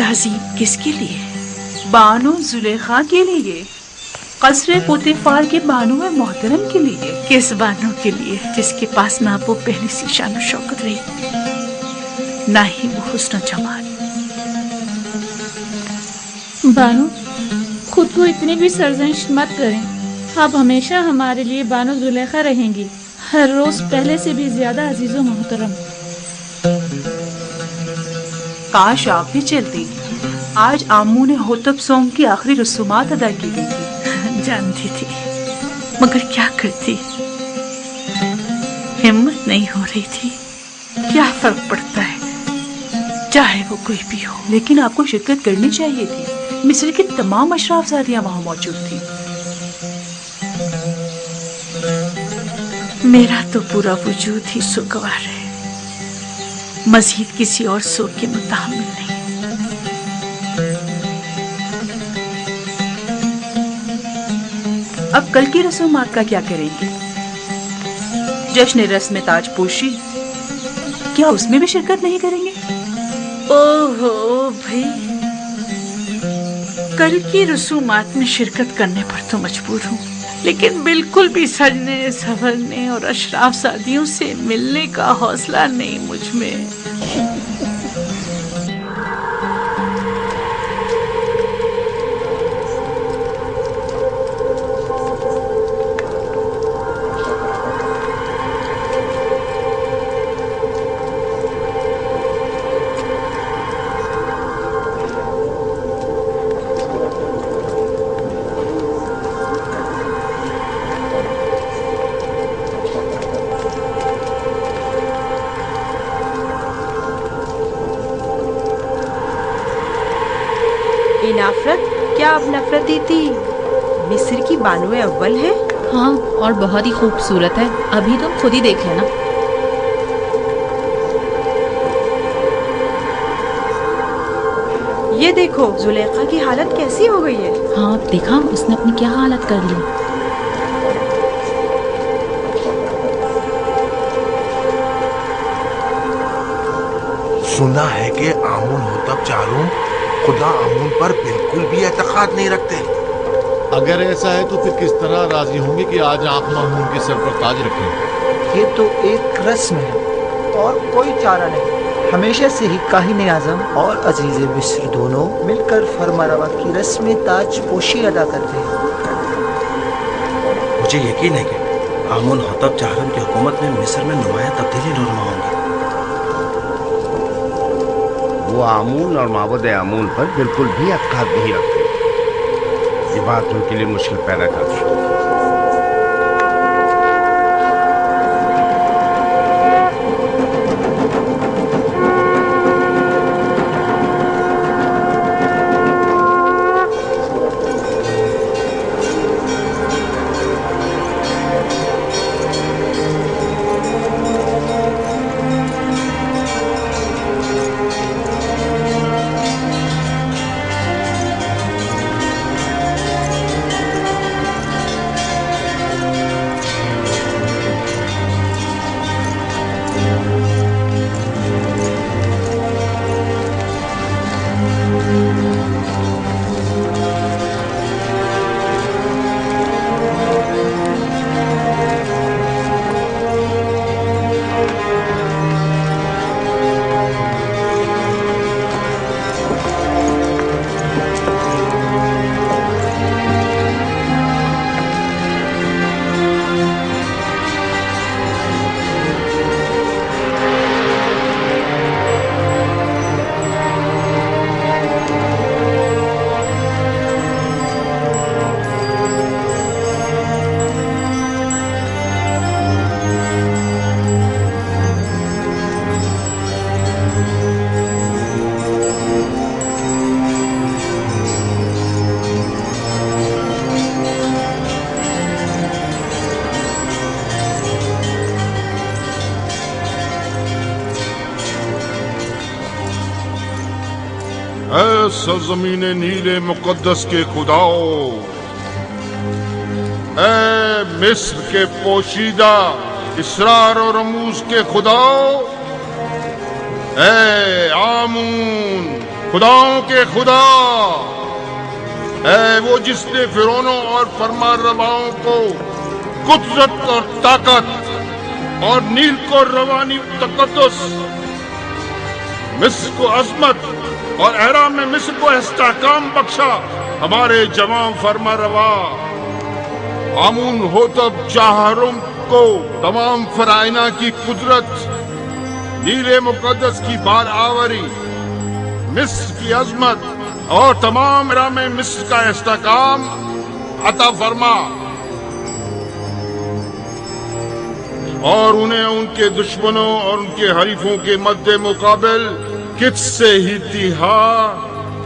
तहजीब किसके लिए? बानो जुलेखा के लिए, कसरे पोतीफार के बानो मोहतरम के लिए। किस बानो के लिए जिसके पास ना वो पहली सी शान शौकत रही, ना ही वो हुस्न जमाल। बानो, खुद को इतनी भी सरजनिश मत करें। आप हमेशा हमारे लिए बानो जुलेखा रहेंगी, हर रोज पहले से भी ज्यादा अजीज व मोहतरम। काश आप भी चलती। आज आमू ने होतब सौम की आखिरी रसूमात अदा की गई थी। जानती थी, मगर क्या करती, हिम्मत नहीं हो रही थी। क्या फर्क पड़ता है, चाहे वो कोई भी हो। लेकिन आपको शिरकत करनी चाहिए थी। मिस्र की तमाम अशराफजादियां वहां मौजूद थी। मेरा तो पूरा वजूद ही सुगवार है, मजीद किसी और सुख के मुताबिक नहीं। अब कल की रसूमात का क्या करेंगे? जश्न रस्म ताजपोशी, क्या उसमें भी शिरकत नहीं करेंगे? ओहो भाई, कल की रसूमात में शिरकत करने पर तो मजबूर हूँ, लेकिन बिल्कुल भी सजने संवरने और अशराफ सादियों से मिलने का हौसला नहीं मुझ में। नफरत, क्या आप नफरती थी? मिस्र की बानुए अव्वल है। हाँ, और बहुत ही खूबसूरत है। अभी तुम खुद ही देख लेना। ये देखो, जुलेखा की हालत कैसी हो गई है। हाँ, देखा उसने अपनी क्या हालत कर ली। सुना है कि आमुन होतब चारों खुदा आमुन पर बिल्कुल भी एतकाद नहीं रखते। अगर ऐसा है तो फिर किस तरह राजी होंगे कि आज आप मामून के सर पर ताज रखें? ये तो एक रस्म है और कोई चारा नहीं। हमेशा से ही काहिन आज़म और अजीज़ मिस्र दोनों मिलकर फरमारवा की रस्म ताज पोशी अदा करते हैं। मुझे यकीन है कि आमुन होतब चारम की हुकूमत में मिस्र में नुमाया तब्दीली नुमा होंगी। वो आमून और माबूद आमून पर बिल्कुल भी एतकाद नहीं रखते। ये बात उनके लिए मुश्किल पैदा करती है। ऐ सरजमीन नीले मुकद्दस के खुदाओ, ऐ मिस्र के पोशीदा इसरार और रमूज के खुदाओ, ऐ आमून खुदाओं के खुदा, है वो जिसने फिरौनों और फरमारवाओं को कुदरत और ताकत और नील को रवानी तकद्दुस, मिस्र को अजमत और एहराम में मिस्र को इस्तेहकाम बख्शा। हमारे जवां फरमारवा आमून होतब चाहरुम को तमाम फराइना की कुदरत, नीले मुकद्दस की बार आवरी, मिस्र की अजमत और तमाम एहराम में मिस्र का इस्तेहकाम अता फरमा, और उन्हें उनके दुश्मनों और उनके हरीफों के मद्दे मुकाबिल किस्से ही तिहा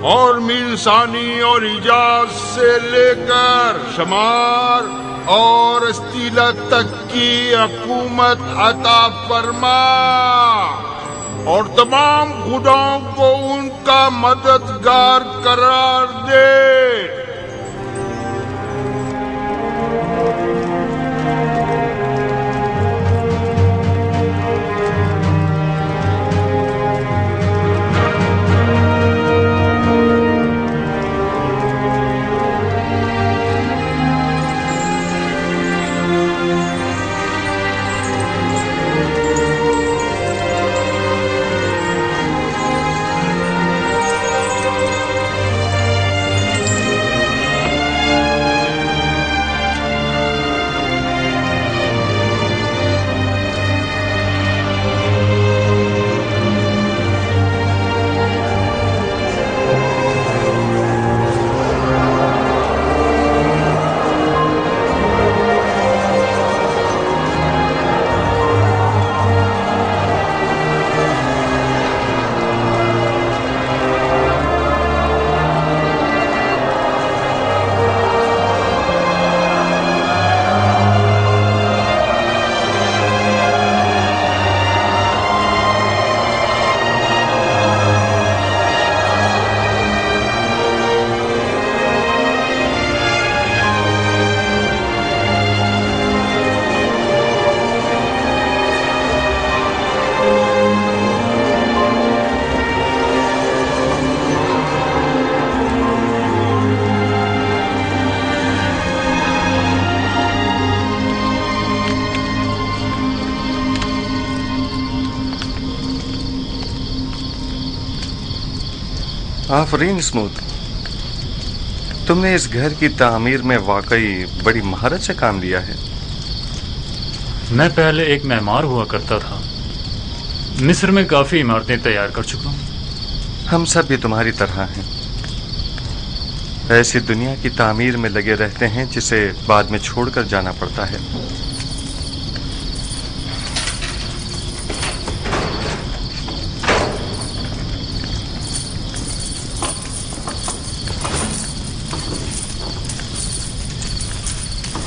और मीलसानी और इजाज से लेकर शमार और अस्तीला तक की हुकूमत अता फरमा, और तमाम खुदाओं को उनका मददगार करार दे। आफरीन स्मूथ, तुमने इस घर की तामीर में वाकई बड़ी महारत से काम लिया है। मैं पहले एक मेहमान हुआ करता था, मिस्र में काफ़ी इमारतें तैयार कर चुका हूँ। हम सब भी तुम्हारी तरह हैं, ऐसी दुनिया की तामीर में लगे रहते हैं जिसे बाद में छोड़कर जाना पड़ता है।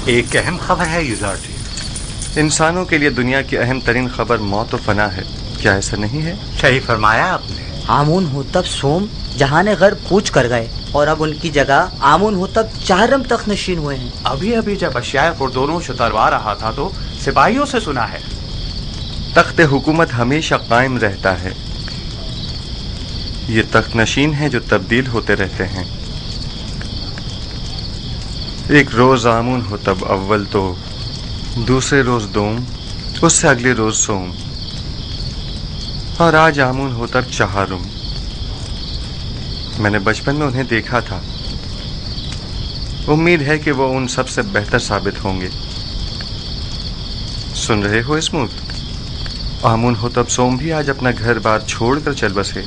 एक अहम खबर है युजार्टी। इंसानों के लिए दुनिया की अहम तरीन खबर मौत और फना है, क्या ऐसा नहीं है? सही फरमाया आपने। आमून होतब सोम जहाने गर्ब कूच कर गए और अब उनकी जगह आमून होतब चाहरम तक नशीन हुए हैं। अभी अभी जब अशियाए खुर्दोनों शतरवा रहा था तो सिपाहियों से सुना है तख्त हुकूमत हमेशा कायम रहता है। ये तख्त नशीन हैं जो तब्दील होते रहते हैं। एक रोज आमून हो तब अव्वल, तो दूसरे रोज दोम, उससे अगले रोज सोम, और आज आमून हो तब चहारुम। मैंने बचपन में उन्हें देखा था, उम्मीद है कि वो उन सब से बेहतर साबित होंगे। सुन रहे हो स्मूथ? आमून हो तब सोम भी आज अपना घर बार छोड़कर चल बसे।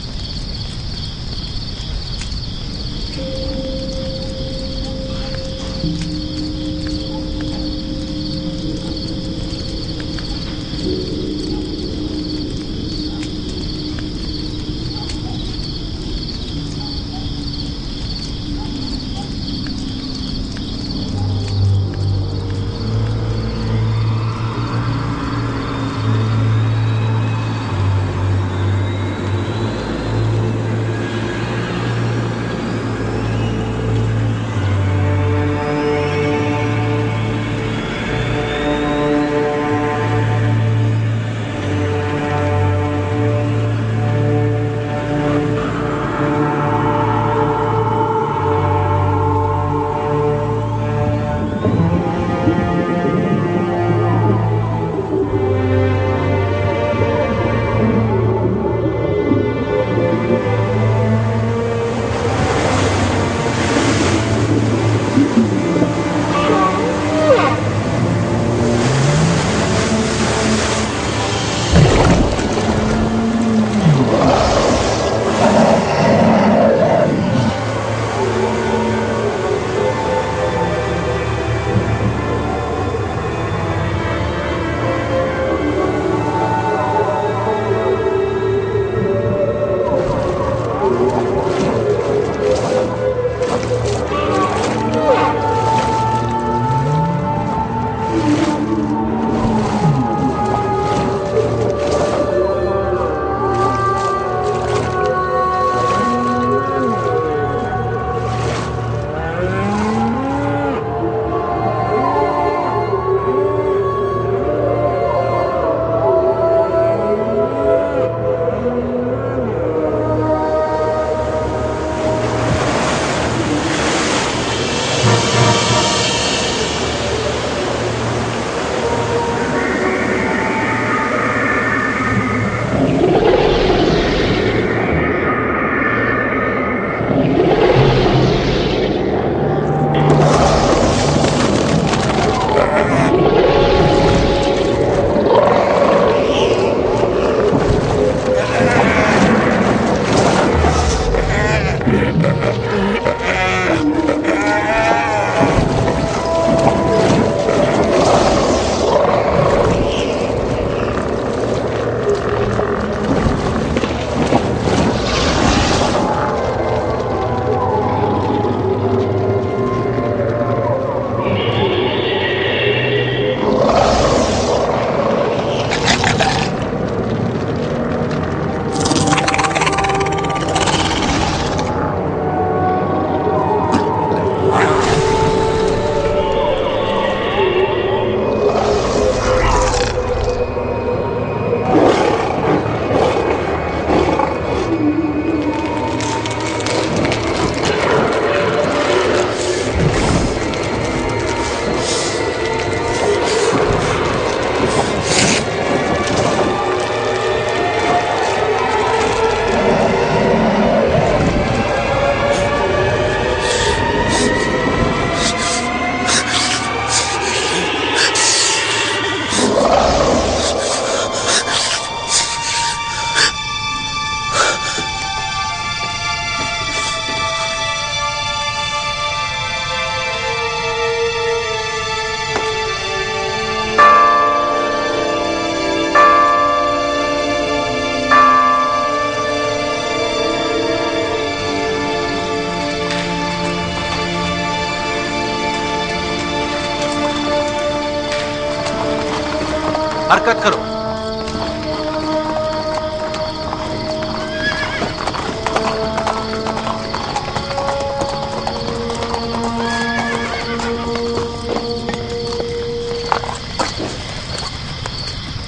حرکت کرو.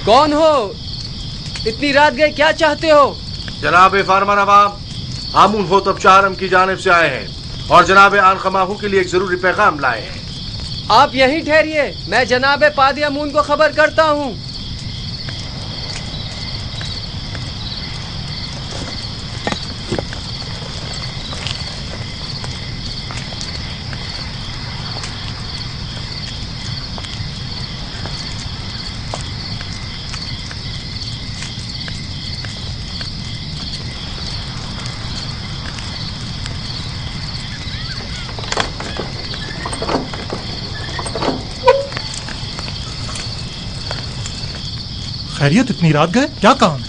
کون ہو؟ اتنی رات گئے کیا چاہتے ہو؟ جناب فرمانروا آمون ہوتب چہارم کی جانب سے آئے ہیں اور جناب آن خماہو کے لیے ایک ضروری پیغام لائے ہیں. آپ یہیں ٹھہریے، میں جناب پادی امون کو خبر کرتا ہوں. خیریت، اتنی رات گئے، کیا کام؟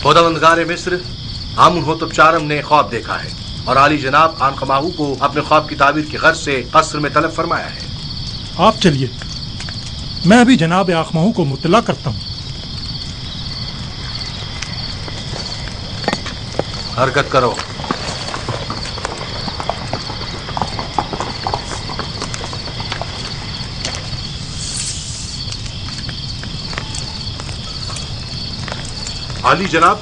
خداوندگار مصر آمون ہوتب چارم نے خواب دیکھا ہے اور عالی جناب آن خماہو کو اپنے خواب کی تعبیر کی غرض سے قصر میں طلب فرمایا ہے. آپ چلیے، میں ابھی جناب آخماہو کو مطلع کرتا ہوں. حرکت کرو. عالی جناب،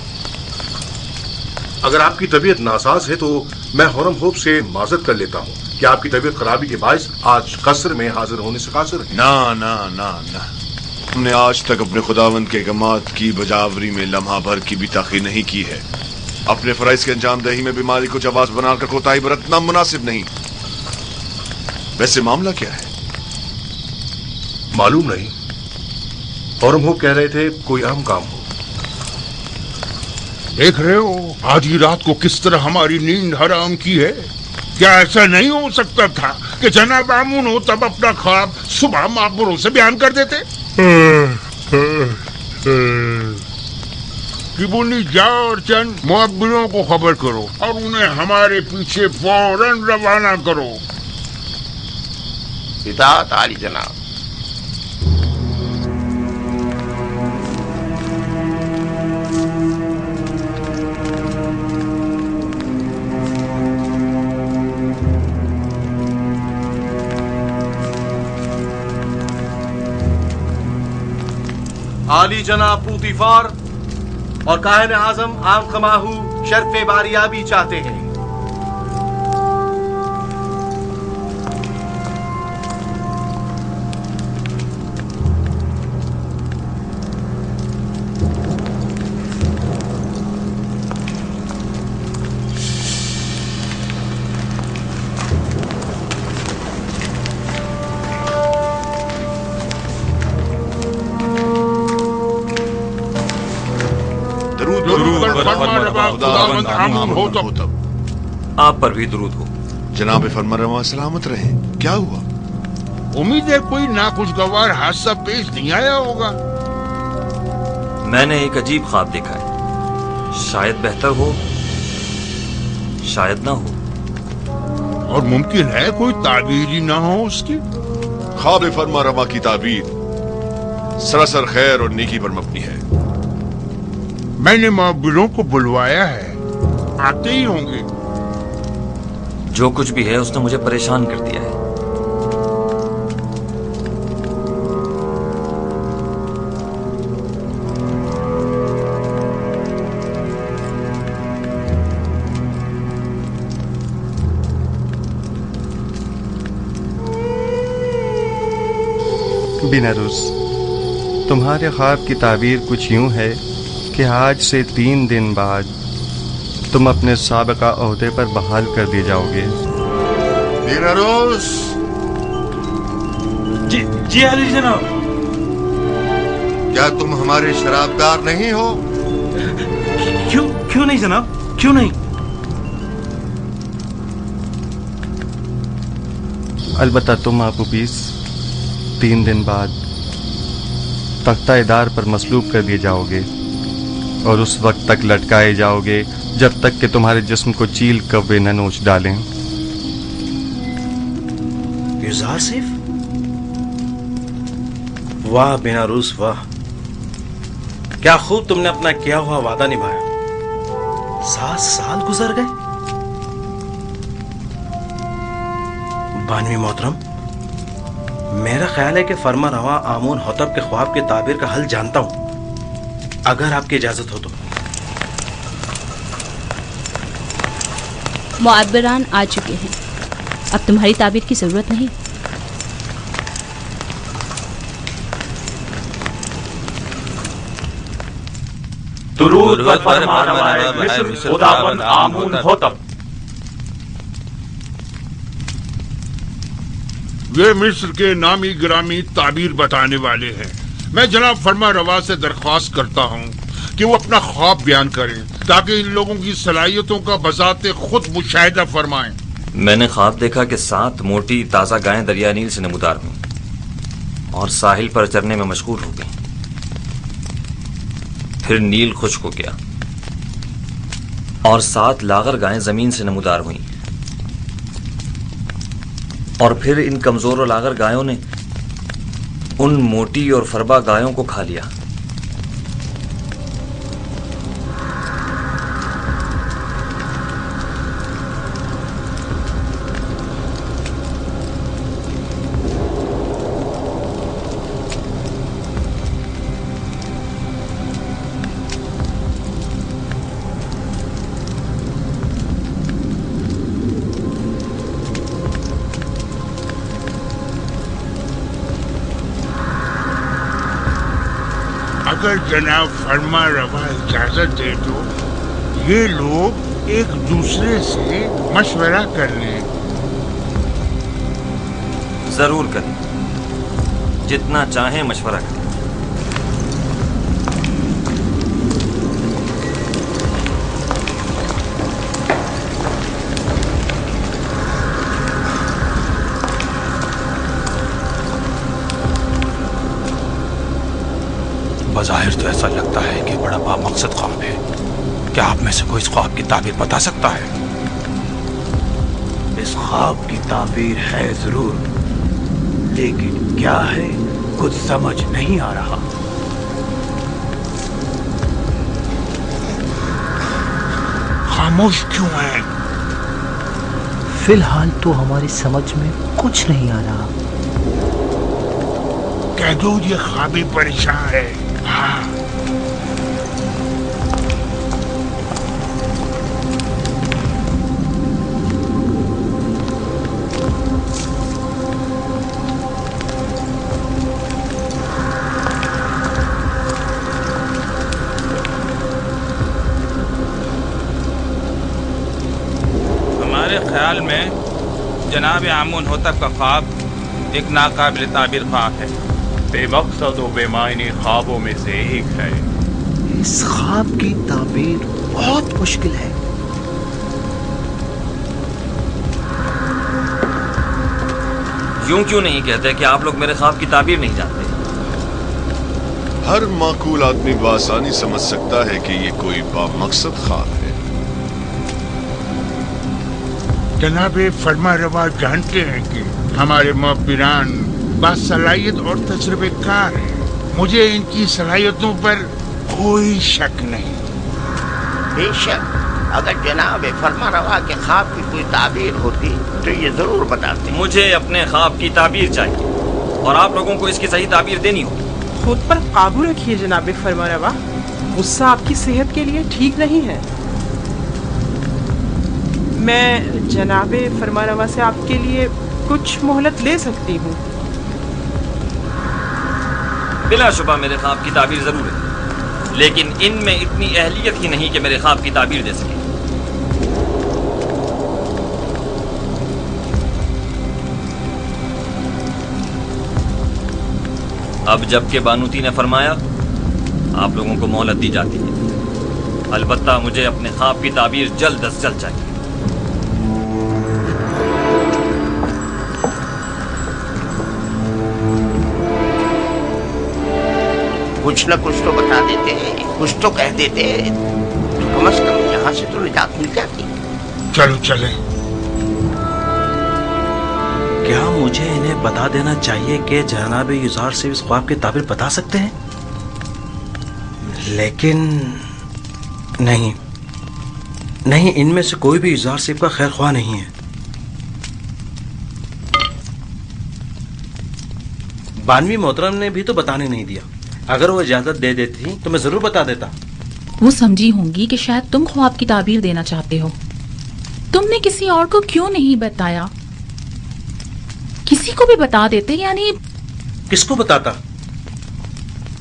اگر آپ کی طبیعت ناساز ہے تو میں حرم خوب سے معذرت کر لیتا ہوں کہ آپ کی طبیعت خرابی کے باعث آج قصر میں حاضر ہونے سے قاصر ہے. نہ ہم نے آج تک اپنے خداوند کے احکامات کی بجاوری میں لمحہ بھر کی بھی تاخیر نہیں کی ہے. اپنے فرائض کے انجام دہی میں بیماری کو جواز بنا کر کوتاہی برتنا مناسب نہیں. ویسے معاملہ کیا ہے؟ معلوم نہیں. حرم خوب کہہ رہے تھے کوئی اہم کام ہو. دیکھ رہے ہو آج ہی رات کو کس طرح ہماری نیند حرام کی ہے. کیا ایسا نہیں ہو سکتا تھا کہ جناب آمون ہو تب اپنا خواب صبح معبروں سے بیان کر دیتے؟ کبونی جاؤ اور چند معبروں کو خبر کرو اور انہیں ہمارے پیچھے فوراً روانہ کرو. اطاعت عالی جناب. عالی جناب پوتیفار اور کاہن اعظم آن خماہو شرف باریابی چاہتے ہیں. آپ پر بھی درود ہو. جناب فرمانروا سلامت رہے. کیا ہوا؟ امید ہے کوئی ناخوشگوار حادثہ پیش نہیں آیا ہوگا. میں نے ایک عجیب خواب دیکھا ہے. شاید بہتر ہو، شاید نہ ہو. اور ممکن ہے کوئی تعبیر ہی نہ ہو اس کی. خواب فرمانروا کی تعبیر سراسر خیر اور نیکی پر مبنی ہے. میں نے معبروں کو بلوایا ہے، آتے ہی ہوں گے. جو کچھ بھی ہے اس نے مجھے پریشان کر دیا ہے. بیناروس، تمہارے خواب کی تعبیر کچھ یوں ہے کہ آج سے 3 دن بعد تم اپنے سابقہ عہدے پر بحال کر دیے جاؤ گے. بیناروس. جی علی جناب. کیا تم ہمارے شرابدار نہیں ہو؟ کیوں نہیں جناب، کیوں نہیں؟ البتہ تم آپ 3 دن بعد تختہ ادار پر مصلوب کر دیے جاؤ گے اور اس وقت تک لٹکائے جاؤ گے جب تک کہ تمہارے جسم کو چیل کوے نہ نوچ ڈالیں. یوزار صرف वाह बेनारूस वाह, क्या खूब तुमने अपना किया हुआ वादा निभाया। 7 साल गुजर गए। बानवी मोहतरम, मेरा ख्याल है कि फरमा रवा आमून होतब के ख्वाब के ताबीर का हल जानता हूं, अगर आपकी इजाजत हो तो। मुअब्बिरान आ चुके हैं, अब तुम्हारी ताबीर की जरूरत नहीं। दुरूद व फरमानवाए मिस्र खुदावंद आमून होतब। वे मिस्र के नामी गिरामी ताबीर बताने वाले हैं। मैं जनाब फरमा रवा से दरख्वास्त करता हूँ कि वो अपना ख्वाब बयान करें ताकि इन लोगों की सलाहियतों का बजाते खुद मुशाहिदा फरमाएं। मैंने ख्वाब देखा कि 7 मोटी ताज़ा गायें दरिया नील से नमूदार हुईं और साहिल पर चरने में मशगूल हो गईं। फिर नील खुश्क हो गया और 7 लागर गायें जमीन से नमूदार हुईं और फिर इन कमजोर और लागर गायों ने उन मोटी और फरबा गायों को खा लिया। अगर जनाब फरमा रवा इजाजत दे तो ये लोग एक दूसरे से मशवरा कर लें। जरूर करें, जितना चाहें मशवरा करें। बज़ाहिर तो ऐसा लगता है कि बड़ा बामकसद ख्वाब है। क्या आप में से कोई इस ख्वाब की ताबीर बता सकता है? इस ख्वाब की ताबीर है जरूर, लेकिन क्या है कुछ समझ नहीं आ रहा। खामोश क्यों है? फिलहाल तो हमारी समझ में कुछ नहीं आ रहा। कह दो ये ख्वाबी परेशान है। हाँ। हमारे ख्याल में जनाब आमून होतब का ख्वाब एक नाकाबिल ताबीर ख्वाब है। बेमकसद और बेमायनी ख्वाबों में से एक है। इस ख्वाब की ताबीर बहुत मुश्किल है। यूं क्यों नहीं कहते कि आप लोग मेरे ख्वाब की ताबीर नहीं जानते? हर माकूल आदमी बआसानी समझ सकता है कि ये कोई बामकसद ख्वाब है। जनाब फरमा रवा जानते हैं कि हमारे मुअब्बिरान बासलाहियत और तजुर्बेकार है। मुझे इनकी सलाहियतों पर कोई शक नहीं। बेशक, अगर जनाब फरमा रवा के ख्वाब की कोई ताबीर होती तो ये जरूर बताते। मुझे अपने ख्वाब की ताबीर चाहिए और आप लोगों को इसकी सही ताबीर देनी होगी। खुद पर काबू रखिए जनाब फरमा रवा, गुस्सा आपकी सेहत के लिए ठीक नहीं है। मैं जनाब फरमा रवा से आपके लिए कुछ मोहलत ले सकती हूँ। बिलाशुबा मेरे ख्वाब की ताबीर जरूर है, लेकिन इनमें इतनी अहलियत ही नहीं कि मेरे ख्वाब की ताबीर दे सके। अब जबकि बानूती ने फरमाया, आप लोगों को मोहलत दी जाती है। अलबत्ता मुझे अपने ख्वाब की ताबीर जल्द अज जल्द चाहिए। कुछ न कुछ तो बता देते, कुछ तो कह देते, तो कम से कम यहाँ से तो निजात मिल जाती। चलो चले। کیا مجھے انہیں بتا دینا چاہیے کہ جناب یزار سے اس خواب کی تعبیر بتا سکتے ہیں؟ لیکن نہیں، ان میں سے کوئی بھی یزار صاحب کا خیر خواہ نہیں ہے۔ بانوی محترم نے بھی تو بتانے نہیں دیا، اگر وہ اجازت دے دیتی تو میں ضرور بتا دیتا۔ وہ سمجھی ہوں گی کہ شاید تم خواب کی تعبیر دینا چاہتے ہو، تم نے کسی اور کو کیوں نہیں بتایا؟ کسی کو بھی بتا دیتے، یعنی کس کو بتاتا؟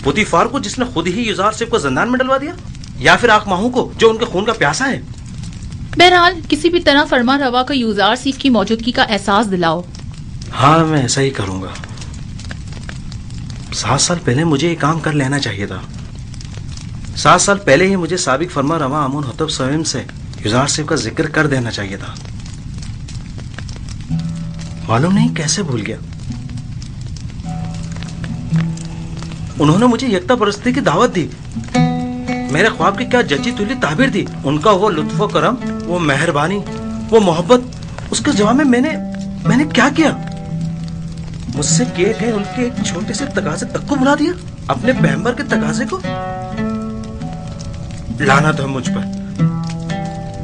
پوتیفار کو، جس نے خود ہی یزار صاحب کو زندان میں ڈلوا دیا، یا پھر آنکھ ماہوں کو جو ان کے خون کا پیاسا ہے؟ بہرحال کسی بھی طرح فرما روا کو یزار صاحب کی موجودگی کا احساس دلاؤ۔ ہاں میں ایسا ہی کروں گا۔ 7 سال پہلے مجھے یہ کام کر لینا چاہیے تھا۔ 7 سال پہلے ہی مجھے سابق فرما روا آمون حتب سویم سے یزار صاحب کا ذکر کر دینا چاہیے تھا۔ معلوم نہیں کیسے بھول گیا۔ انہوں نے مجھے یکتا پرستی کی دعوت دی، میرے خواب کی کیا جچی تلی تعبیر دی، ان کا وہ لطف و کرم، وہ مہربانی، وہ محبت، اس کے جواب میں میں نے کیا کیا؟ مجھ سے کیے گئے ان کے ایک چھوٹے سے تقاضے تک کو بلا دیا، اپنے پیغمبر کے تقاضے کو۔ لعنت ہو مجھ پر،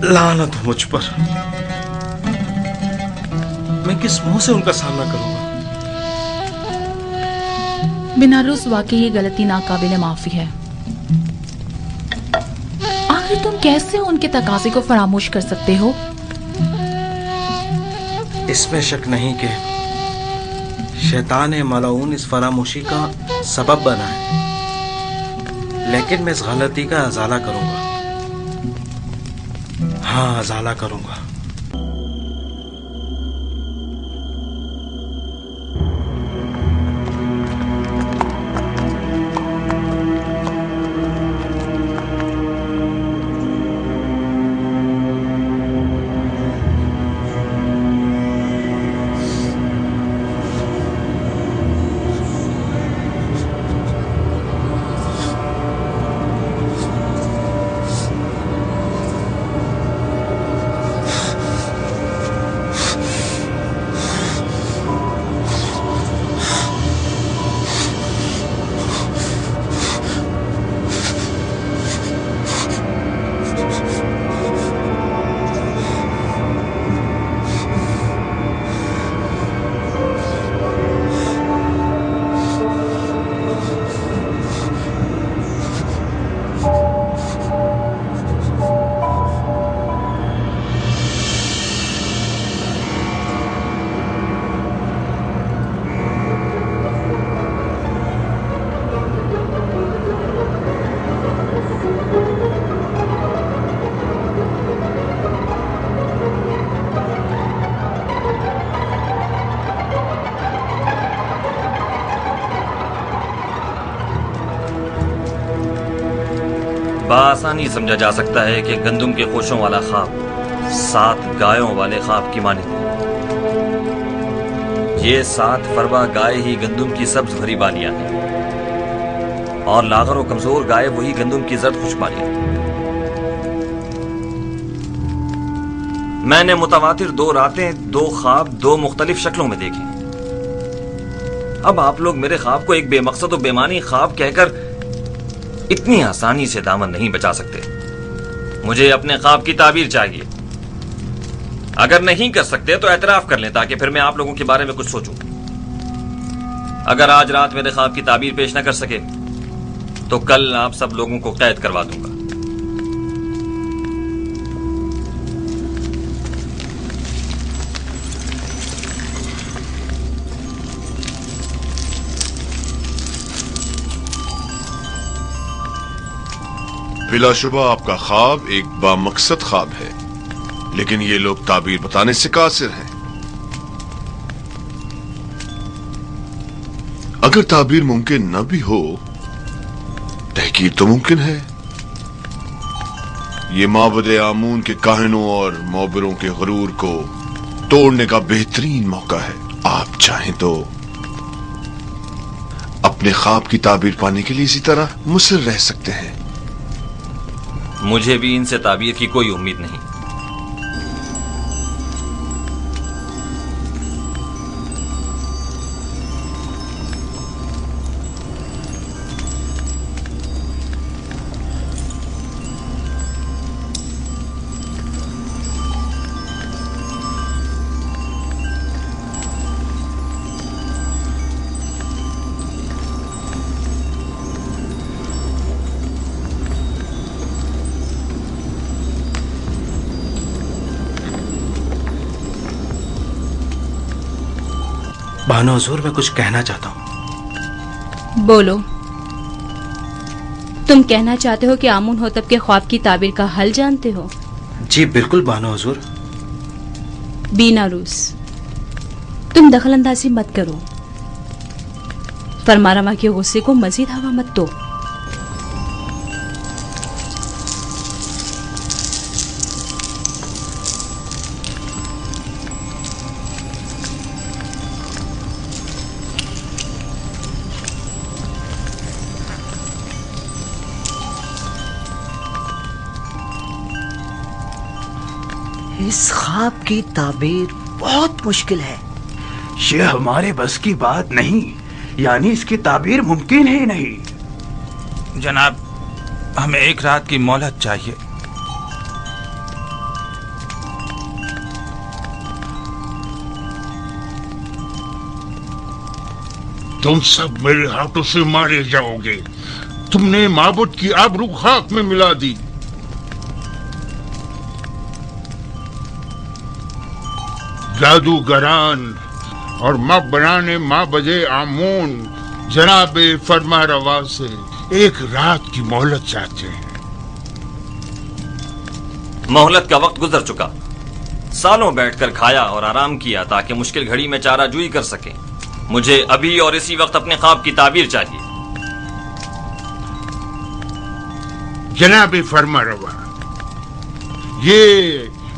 لعنت ہو مجھ پر۔ میں کس منہ سے ان کا سامنا کروں گا؟ بنارس واقعی یہ غلطی ناقابل معافی ہے۔ آخر تم کیسے ان کے تقاضے کو فراموش کر سکتے ہو؟ اس میں شک نہیں کہ شیطان ملعون اس فراموشی کا سبب بنا ہے، لیکن میں اس غلطی کا ازالہ کروں گا۔ ہاں ازالہ کروں گا۔ بآسانی سمجھا جا سکتا ہے کہ گندم کے خوشوں والا خواب 7 گایوں والے خواب کی مانند ہے۔ یہ 7 فربا گائے ہی گندم کی سبز ہری بالیاں ہیں، اور لاغر و کمزور گائے وہی گندم کی زرد خوش بالیاں۔ میں نے متواتر 2 راتیں 2 خواب 2 مختلف شکلوں میں دیکھے۔ اب آپ لوگ میرے خواب کو ایک بے مقصد و بے معنی خواب کہہ کر اتنی آسانی سے دامن نہیں بچا سکتے۔ مجھے اپنے خواب کی تعبیر چاہیے۔ اگر نہیں کر سکتے تو اعتراف کر لیں تاکہ پھر میں آپ لوگوں کے بارے میں کچھ سوچوں۔ اگر آج رات میرے خواب کی تعبیر پیش نہ کر سکے تو کل آپ سب لوگوں کو قید کروا دوں گا۔ بلا شبہ آپ کا خواب ایک بامقصد خواب ہے، لیکن یہ لوگ تعبیر بتانے سے قاصر ہیں۔ اگر تعبیر ممکن نہ بھی ہو، تحقیق تو ممکن ہے۔ یہ معبد آمون کے کاہنوں اور معبروں کے غرور کو توڑنے کا بہترین موقع ہے۔ آپ چاہیں تو اپنے خواب کی تعبیر پانے کے لیے اسی طرح مصر رہ سکتے ہیں۔ مجھے بھی ان سے تعبیر کی کوئی امید نہیں۔ बानो हुजूर, मैं कुछ कहना चाहता हूँ। बोलो। तुम कहना चाहते हो कि आमून होतब के ख्वाब की ताबीर का हल जानते हो? जी बिल्कुल बानो हुजूर। बीना रूस, तुम दखल अंदाजी मत करो। फरमारवा के गुस्से को मजीद हवा मत दो। इस ख्वाब की ताबीर बहुत मुश्किल है। ये हमारे बस की बात नहीं, यानी इसकी ताबीर मुमकिन ही नहीं। जनाब, हमें एक रात की मोहलत चाहिए। तुम सब मेरे हाथों से मारे जाओगे। तुमने माबूद की आबरू खाक में मिला दी। जादूगरान और माँ बनाने माँ बजे आमून जनाबे फरमा रवा से एक रात की मोहलत चाहते हैं। मोहलत का वक्त गुजर चुका। सालों बैठकर खाया और आराम किया ताकि मुश्किल घड़ी में चाराजूई कर सके। मुझे अभी और इसी वक्त अपने ख्वाब की ताबीर चाहिए। जनाबे फरमा रवा, ये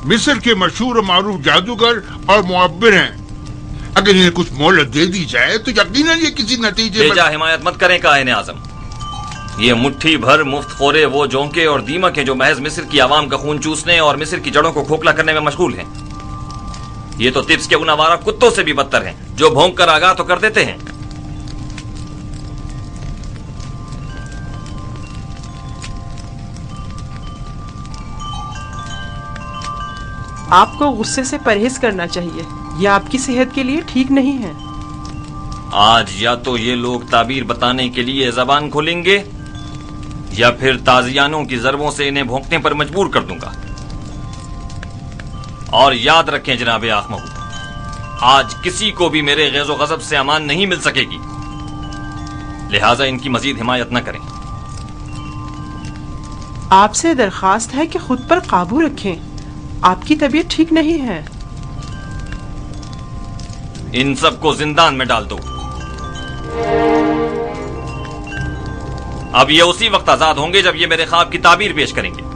मिस्र के मशहूर और मारूफ जादूगर और मुअब्बिर हैं। अगर इन्हें कुछ मोहलत दे दी जाए तो यकीनन ये किसी नतीजे बेजा हिमायत मत करें काहिन आजम। ये मुट्ठी भर मुफ्त खोरे वो जोंके और दीमक हैं जो महज मिस्र की आवाम का खून चूसने और मिस्र की जड़ों को खोखला करने में मशगूल हैं। ये तो तिब्स के उन आवारा कुत्तों से भी बदतर हैं जो भौंक कर आगाह तो कर देते हैं। आपको गुस्से से परहेज करना चाहिए, यह आपकी सेहत के लिए ठीक नहीं है। आज या तो ये लोग ताबीर बताने के लिए जबान खोलेंगे या फिर ताजियानों की जरबों से इन्हें भौंकने पर मजबूर कर दूंगा। और याद रखें जनाबे आखमहू, आज किसी को भी मेरे गैज़ो गज़ब से अमान नहीं मिल सकेगी, लिहाजा इनकी मजीद हिमायत न करें। आपसे दरखास्त है कि खुद पर काबू रखें, आपकी तबीयत ठीक नहीं है। इन सबको जिंदान में डाल दो। अब ये उसी वक्त आजाद होंगे जब ये मेरे ख्वाब की ताबीर पेश करेंगे।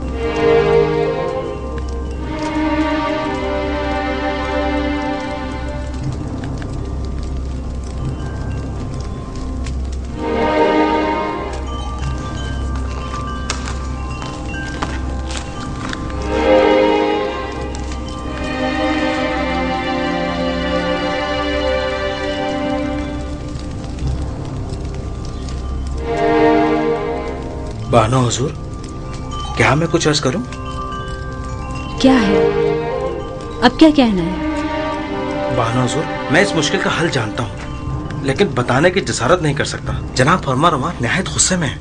बानो हुजूर, क्या मैं कुछ अर्ज करूं? क्या है? अब क्या कहना है? बानो हुजूर, मैं इस मुश्किल का हल जानता हूं, लेकिन बताने की जसारत नहीं कर सकता। जनाब फरमा रवा निहायत गुस्से में है।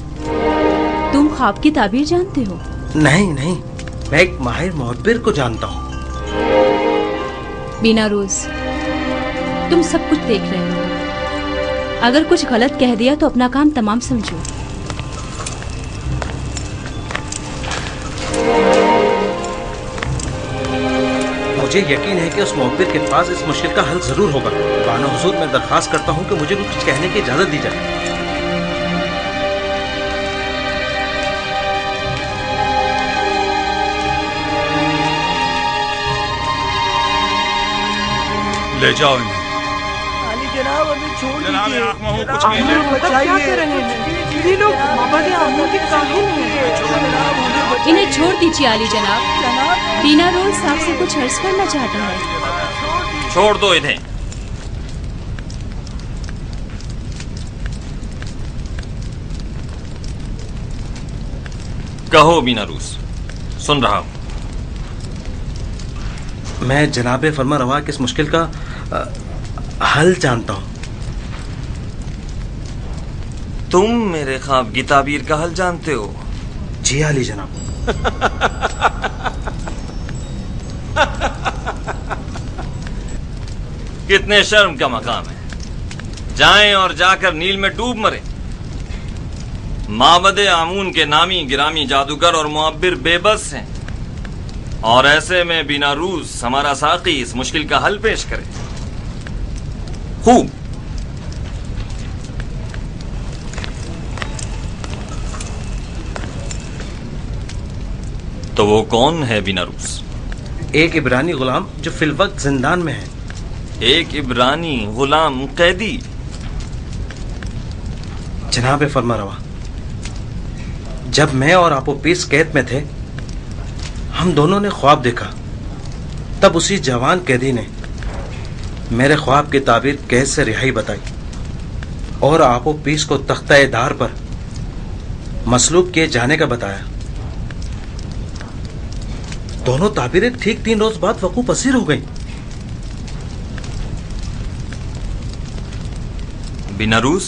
तुम ख्वाब की ताबीर जानते हो? नहीं नहीं, मैं एक माहिर मुअब्बिर को जानता हूं। बीना रोज, तुम सब कुछ देख रहे हो। अगर कुछ गलत कह दिया तो अपना काम तमाम समझो। मुझे यकीन है कि उस मुअब्बिर के पास इस मुश्किल का हल जरूर होगा। बानो हुजूर, मैं दरखास्त करता हूं कि मुझे कुछ कहने की इजाजत दी जाए। ले जाओ इन्हें। अली जनाब, हमें छोड़ दीजिए। कुछ कीजिए। क्या कर रहे हैं ये लोग? माबद आमून के काहिन हैं। इन्हें छोड़ दीजिए अली जनाब। बीना रोज आपसे कुछ अर्ज करना चाहता है। छोड़ दो इन्हें। कहो बीना रूस, सुन रहा हूं। मैं जनाबे फरमा रवा के इस मुश्किल का हल जानता हूं। तुम मेरे ख्वाब की ताबीर का हल जानते हो? जी अली जनाब। कितने शर्म का मकाम है جائیں اور جا کر نیل میں ڈوب مریں۔ معبد آمون کے نامی گرامی جادوگر اور معبر بے بس ہیں، اور ایسے میں بنا روز ہمارا ساقی اس مشکل کا حل پیش کرے۔ خوب، تو وہ کون ہے بنا روز؟ ایک عبرانی غلام جو فی الوقت زندان میں ہے۔ ایک عبرانی غلام قیدی؟ جناب فرمانروا، جب میں اور آپوپیس قید میں تھے، ہم دونوں نے خواب دیکھا۔ تب اسی جوان قیدی نے میرے خواب کی تعبیر قید سے رہائی بتائی اور آپوپیس کو تختہ دار پر مصلوب کیے جانے کا بتایا۔ دونوں تعبیریں ٹھیک 3 روز بعد وقوع پذیر ہو گئیں۔ بنا روز،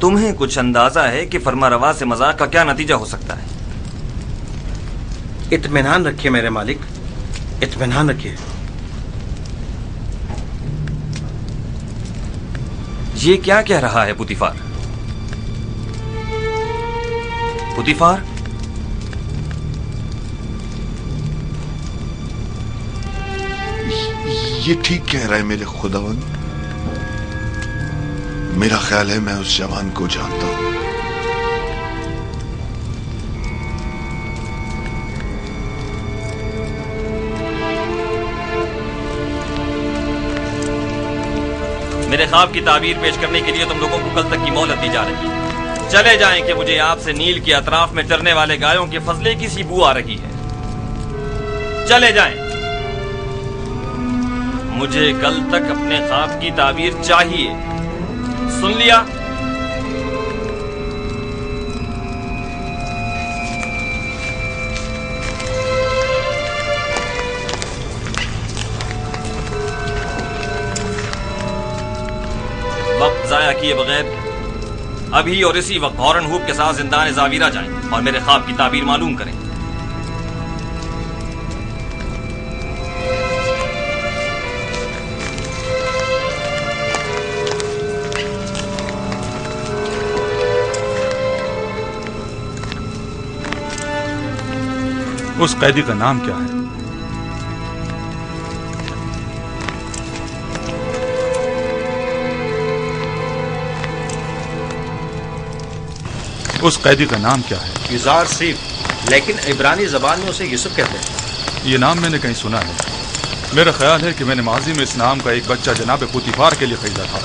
تمہیں کچھ اندازہ ہے کہ فرمانروا سے مذاق کا کیا نتیجہ ہو سکتا ہے؟ اطمینان رکھیے میرے مالک، اطمینان رکھیے۔ یہ کیا کہہ رہا ہے پوتیفار؟ پوتیفار، یہ ٹھیک کہہ رہا ہے میرے خداوند۔ میرا خیال ہے میں اس جوان کو جانتا ہوں۔ میرے خواب کی تعبیر پیش کرنے کے لیے تم لوگوں کو کل تک کی مہلت دی جا رہی ہے۔ چلے جائیں کہ مجھے آپ سے نیل کے اطراف میں چرنے والے گایوں کے فضلے کی سی بو آ رہی ہے۔ چلے جائیں، مجھے کل تک اپنے خواب کی تعبیر چاہیے۔ سن لیا؟ وقت ضائع کیے بغیر ابھی اور اسی وقت ہارن ہوپ کے ساتھ زندان زاویرہ جائیں اور میرے خواب کی تعبیر معلوم کریں۔ اس قیدی کا نام کیا ہے؟ اس قیدی کا نام کیا ہے؟ یزار سیف، لیکن عبرانی زبان میں اسے یوسف کہتے ہیں۔ یہ نام میں نے کہیں سنا ہے۔ میرا خیال ہے کہ میں نے ماضی میں اس نام کا ایک بچہ جناب پوتیفار کے لیے خریدا تھا۔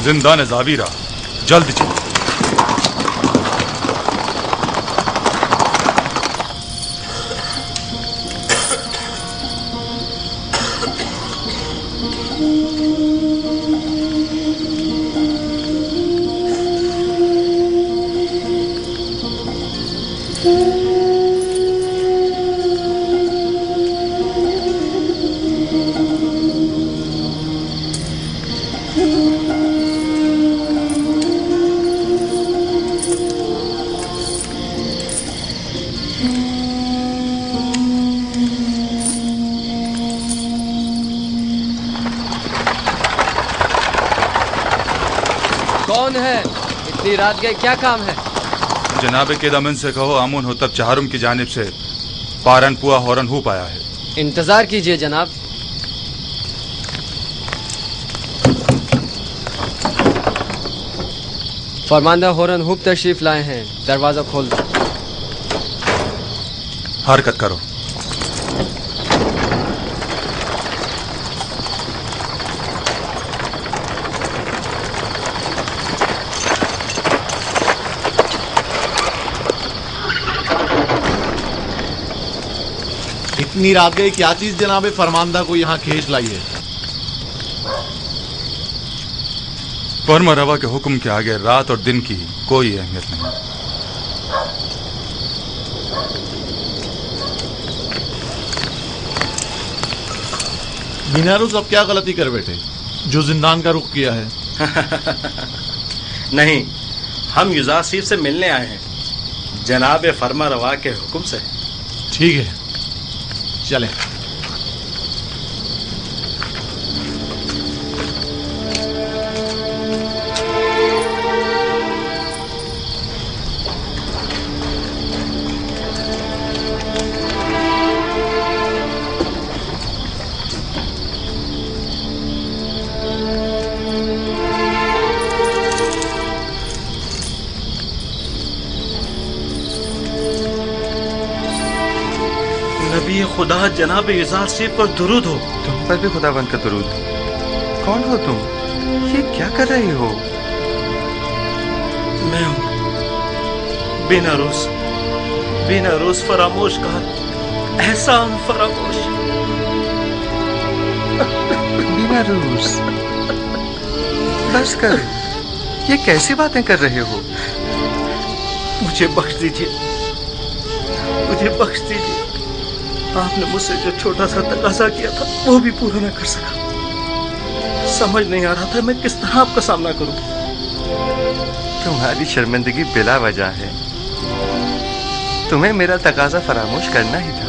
زندان زاویرہ، جلد چلو۔ کون ہے؟ اتنی رات گئے، کیا کام ہے؟ جناب کیدامن سے کہو آمون ہوتب چہارم کی جانب سے پارن پوا ہورن ہوپ آیا ہے۔ انتظار کیجئے جناب۔ فرماندہ ہورن ہوپ تشریف لائے ہیں، دروازہ کھول دو۔ حرکت کرو۔ اتنی رات گئی، کیا چیز جناب فرماندہ کو یہاں کھینچ لائی ہے؟ فرمانروا کے حکم کے آگے رات اور دن کی کوئی اہمیت نہیں۔ بنا روز اب کیا غلطی کر بیٹھے جو زندان کا رخ کیا ہے؟ نہیں، ہم یزار سیف سے ملنے آئے ہیں، جناب فرمانروا کے حکم سے۔ ٹھیک ہے، चलें। नबी खुदा जनाब इज़ार से पर दुरूद हो। तुम पर भी खुदावंद का दुरूद। कौन हो तुम? ये क्या कर रहे हो? मैं हूँ बिना रोज फरामोश का एहसान फरामोश। बिना रोज बस कर। ये कैसी बातें कर रहे हो? मुझे बख्श दीजिए। आपने मुझसे जो छोटा सा तकाजा किया था वो भी पूरा न कर सका। समझ नहीं आ रहा था मैं किस तरह आपका सामना करूं। तुम्हारी शर्मिंदगी बिला वजह है। तुम्हें मेरा तकाजा फरामोश करना ही था।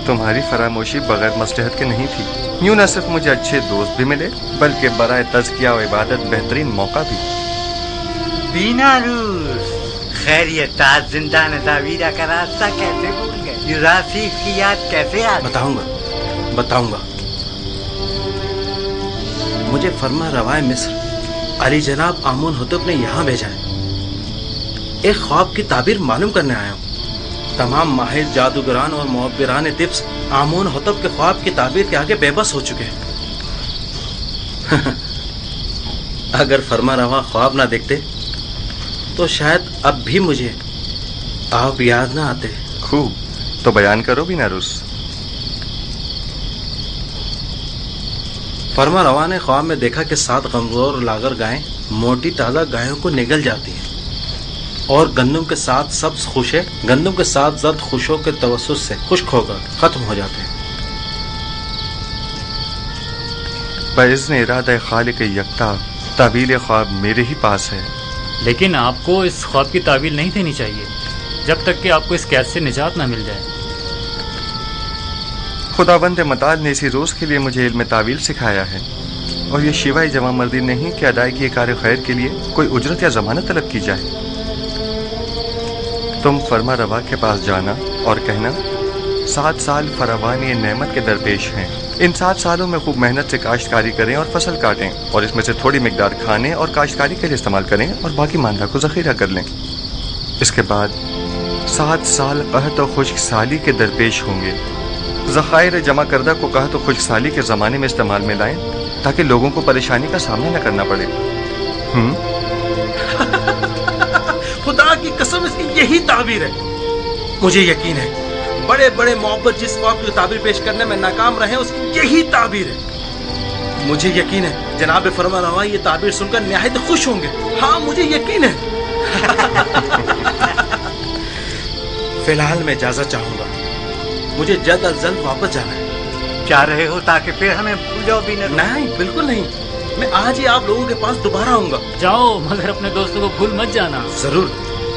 तुम्हारी फरामोशी बगैर मसलहत के नहीं थी। यूं न सिर्फ मुझे अच्छे दोस्त भी मिले बल्कि बराए तज़किया और इबादत बेहतरीन मौका भी। बिना रूस खैरियत, आज जिंदा नज़ावीरा का रास्ता कैसे भूल गए? युरासी की याद कैसे आ गई? बताऊंगा। मुझे फरमा रवाए मिस्र अली जनाब आमून हुतब ने यहाँ भेजा है। एक ख्वाब की ताबीर मालूम करने आया हूँ। तमाम माहिर जादूगरान और मुअब्बिरान तिब्स आमून हुतब के ख्वाब की ताबीर के आगे बेबस हो चुके हैं। अगर फरमा रवा ख्वाब ना देखते तो शायद अब भी मुझे आप याद ना आते। खूब, तो बयान करो बिना रुस। फरमा रवा ने ख्वाब में देखा कि 7 कमजोर लागर गायें मोटी ताज़ा गायों को निगल जाती हैं और गंदम के साथ सब्ज खुशे गंदम के साथ जद खुशों के तवस्सुस से खुश्क होकर खत्म हो जाते हैं। बइज़्न इरादा खालिक यकता ताबील ख्वाब मेरे ही पास है। लेकिन आपको इस ख्वाब की ताबील नहीं देनी चाहिए जब तक कि आपको इस कैद से निजात ना मिल जाए। खुदावंद मताल ने इसी रोज के लिए मुझे इल्म तावील सिखाया है और ये शिवाय जमा मर्दी नहीं कि अदायगी कार खैर के लिए कोई उजरत या जमानत तलब की जाए। तुम फरमा रवा के पास जाना और कहना 7 साल फरावानी नेमत के दरपेश हैं। इन 7 सालों में खूब मेहनत से काश्तकारी करें और फसल काटें और इसमें से थोड़ी मिकदार खाने और काश्तकारी के लिए इस्तेमाल करें और बाकी मांदा को जखीरा कर लें। इसके बाद 7 साल कहत और खुश्क साली के दरपेश होंगे। ज़खायर जमा करदा को कहत और खुश्क साली के ज़माने में इस्तेमाल में लाएं ताकि लोगों को परेशानी का सामना न करना पड़े। खुदा की कसम इसकी यही ताबीर है। मुझे यकीन है बड़े बड़े मोहब्बत जिस ख्वाब की ताबीर पेश करने में नाकाम रहे उसकी यही ताबीर है। मुझे यकीन है जनाब फरमा रवा ये ताबीर सुनकर निहायत खुश होंगे। हाँ मुझे यकीन है। फिलहाल मैं इजाजत चाहूंगा, मुझे जल्द अज जल्द वापस जाना है। चाह रहे हो ताकि फिर हमें भूल जाओ भी नहीं, बिल्कुल नहीं। मैं आज ही आप लोगों के पास दोबारा आऊंगा। जाओ मगर अपने दोस्तों को भूल मत जाना। जरूर।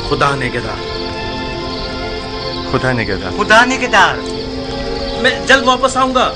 खुदा नेगेदार। खुदा नेगेदार। खुदा नेगेदार। मैं जल्द वापस आऊंगा।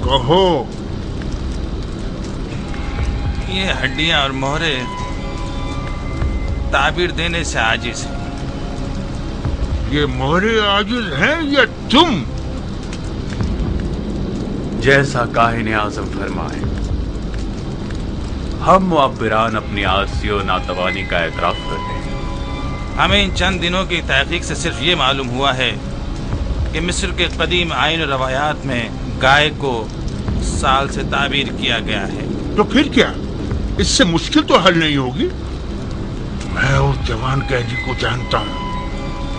कहो। ये हड्डियां और मोहरे ताबीर देने से आजिज है। ये मोहरे आजिज हैं या तुम? जैसा काहिन आज़म फरमाए। हम मुअब्बिरान अपनी आजिज़ी और नातवानी का एतराफ़ करते हैं। हमें इन चंद दिनों की तहकीक से सिर्फ ये मालूम हुआ है कि मिस्र के कदीम आइन और रवायात में गाय को साल से ताबीर किया गया है। तो फिर क्या, इससे मुश्किल तो हल नहीं होगी। मैं उस जवान कैदी को जानता हूँ।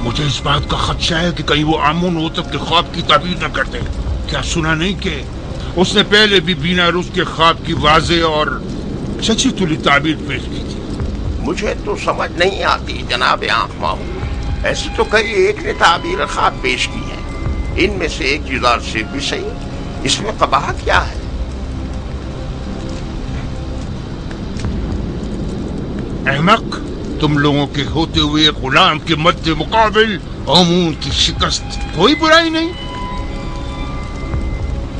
मुझे इस बात का खदशा है कि कहीं वो आमून होतब के ख्वाब की ताबीर न कर दे। क्या सुना नहीं कि उसने पहले भी बीनारूस के ख्वाब की वाज़े और सच्ची तुली ताबीर पेश की थी। मुझे तो समझ नहीं आती जनाब आँख माहू। ऐसे तो कई एक ने ताबीर ख्वाब पेश की है, इनमें से एक जुदार से भी सही। इसमें कबाहत क्या है? अहमक, तुम लोगों के होते हुए गुलाम के मध्य मुकाबिल आमून की शिकस्त कोई बुराई नहीं।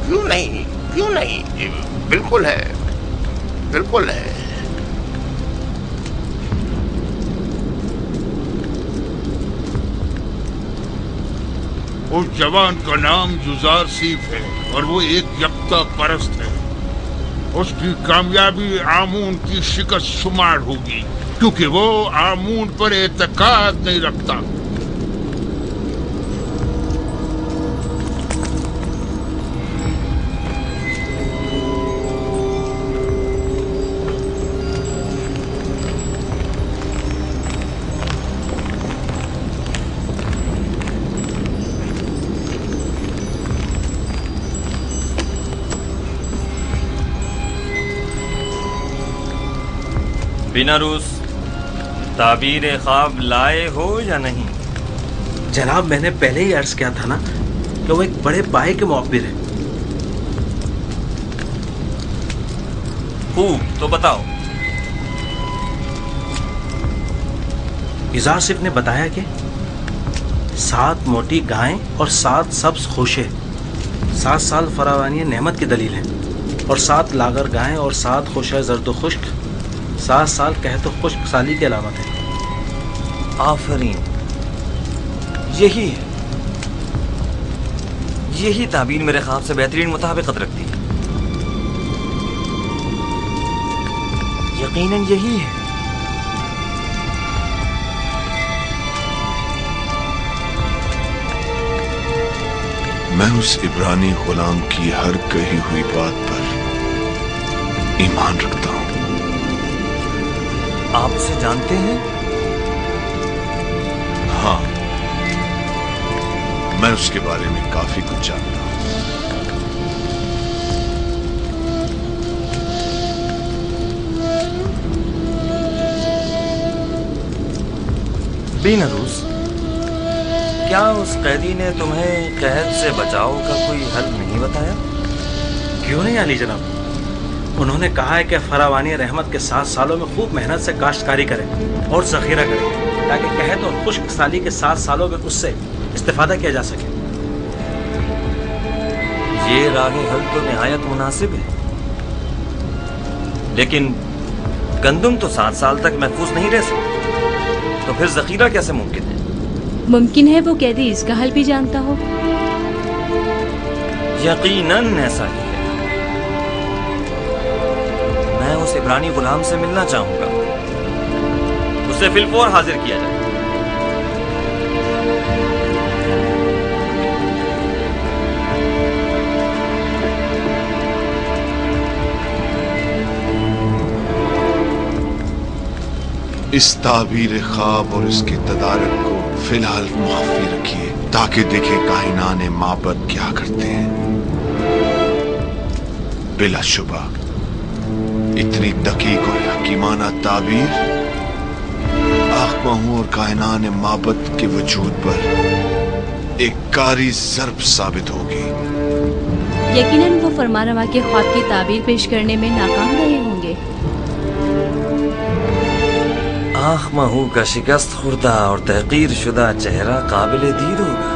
क्यों नहीं, क्यों नहीं, बिल्कुल है, बिल्कुल है। उस जवान का नाम जुजार सीफ है और वो एक यक्ता परस्त है। उसकी कामयाबी आमून की शिकस्त शुमार होगी, क्योंकि वो आमून पर एतकाद नहीं रखता। बीनारूस, ताबीर ख्वाब लाए हो या नहीं? जनाब, मैंने पहले ही अर्ज किया था ना कि वो एक बड़े पाए के मुअब्बिर है। खूब, तो बताओ। इजासिफ ने बताया कि 7 मोटी गायें और 7 सब्ज खोशे 7 साल फरावानी नेमत की दलील है, और 7 लागर गायें और 7 खोशे जर्द खुश्क 7 साल कहतो खुश्क साली की अलामत है। आफरीन, यही है, यही ताबीर मेरे ख्वाब से बेहतरीन मुताबिकत रखती है। यकीनन यही है। मैं उस इब्रानी गुलाम की हर कही हुई बात पर ईमान रखता हूं। आप उसे जानते हैं? हाँ, मैं उसके बारे में काफी कुछ जानता हूं। बीनारूस, क्या उस कैदी ने तुम्हें कैद से बचाव का कोई हल नहीं बताया? क्यों नहीं आली जनाब, उन्होंने कहा है कि फरावानी रहमत के 7 सालों में खूब मेहनत से काश्तकारी करें और जखीरा करें, ताकि कहत और खुश्क साली के 7 सालों में उससे इस्तेफादा किया जा सके। ये राह हल तो निहायत मुनासिब है, लेकिन गंदुम तो 7 साल तक महफूज नहीं रह सकती, तो फिर जखीरा कैसे मुमकिन है? मुमकिन है वो कैदी इसका हल भी जानता हो। यकीनन ऐसा ही है। मैं उस इब्रानी गुलाम से मिलना चाहूंगा। उसे फिलफौर हाजिर किया जाए। इस ताबीर ख्वाब और इसके तदारक को फिलहाल मुख्फी रखिए, ताकि देखे कायनाने माबद क्या करते हैं। बिलाशुबा इतनी दकीक और हकीमाना ताबीर आखमाहू और कायनाने माबद के वजूद पर एक कारी ज़र्ब साबित होगी। यकीनन वो फरमानवा के ख्वाब की ताबीर पेश करने में नाकाम रहे होंगे। आखमाहू का शिकस्त खुर्दा और तहकीर शुदा चेहरा काबिल दीद होगा।